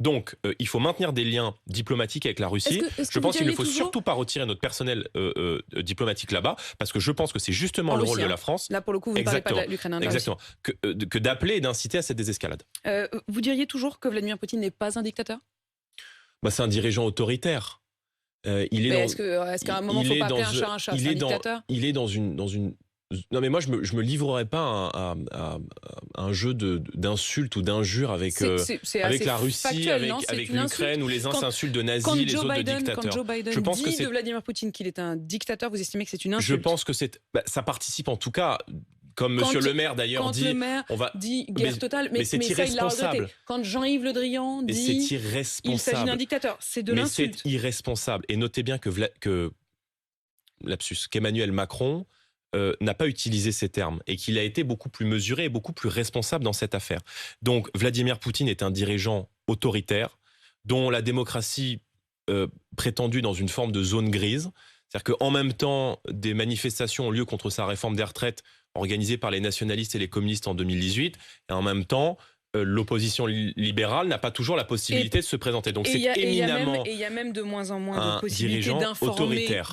Donc, il faut maintenir des liens diplomatiques avec la Russie. Je pense qu'il ne faut surtout pas retirer notre personnel diplomatique là-bas, parce que je pense que c'est justement le rôle de la France. Là, pour le coup, vous ne parlez pas de l'Ukraine. Exactement. Que d'appeler et d'inciter à cette désescalade. Vous diriez toujours que Vladimir Poutine n'est pas un dictateur? C'est un dirigeant autoritaire. Est-ce qu'à un moment, il ne faut pas appeler un chat un chat? C'est un dictateur? Il est dans une... Non, mais moi, je me livrerai pas à un jeu d'insultes ou d'injures avec la Russie, factuel, avec l'Ukraine, où les uns s'insultent de nazis, les autres de dictateurs. Quand Joe Biden dit de Vladimir Poutine qu'il est un dictateur, vous estimez que c'est une insulte? Je pense que ça participe en tout cas... Comme Monsieur le maire d'ailleurs dit, le maire dit guerre totale, mais c'est irresponsable. Quand Jean-Yves Le Drian dit il s'agit d'un dictateur, c'est de l'insulte. C'est irresponsable. Et notez bien qu'Emmanuel Macron n'a pas utilisé ces termes et qu'il a été beaucoup plus mesuré et beaucoup plus responsable dans cette affaire. Donc Vladimir Poutine est un dirigeant autoritaire dont la démocratie prétendue dans une forme de zone grise. C'est-à-dire qu'en même temps, des manifestations ont lieu contre sa réforme des retraites organisée par les nationalistes et les communistes en 2018, et en même temps, l'opposition libérale n'a pas toujours la possibilité de se présenter. Donc c'est éminemment il y a même de moins en moins de possibilités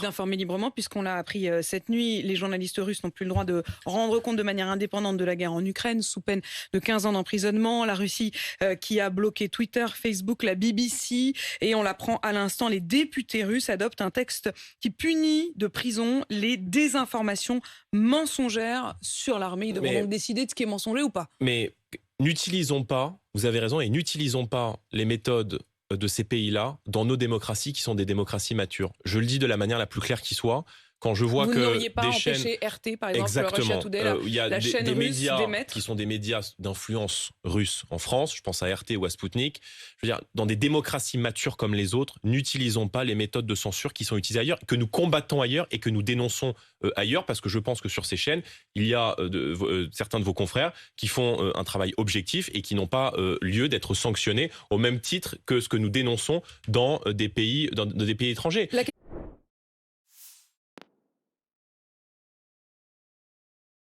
d'informer librement, puisqu'on l'a appris cette nuit. Les journalistes russes n'ont plus le droit de rendre compte de manière indépendante de la guerre en Ukraine, sous peine de 15 ans d'emprisonnement. La Russie qui a bloqué Twitter, Facebook, la BBC, et on l'apprend à l'instant, les députés russes adoptent un texte qui punit de prison les désinformations mensongères sur l'armée. Ils devront donc décider de ce qui est mensonger ou pas. Mais n'utilisons pas, vous avez raison, et n'utilisons pas les méthodes de ces pays-là dans nos démocraties qui sont des démocraties matures. Je le dis de la manière la plus claire qui soit. Quand je vois vous que n'auriez pas des empêché RT, par exemple, exactement, Russia Today, il y a la chaîne des russe médias d'émettre qui sont des médias d'influence russe en France, je pense à RT ou à Sputnik. Je veux dire, dans des démocraties matures comme les autres, n'utilisons pas les méthodes de censure qui sont utilisées ailleurs, que nous combattons ailleurs et que nous dénonçons ailleurs, parce que je pense que sur ces chaînes, il y a certains de vos confrères qui font un travail objectif et qui n'ont pas lieu d'être sanctionnés au même titre que ce que nous dénonçons dans des pays étrangers.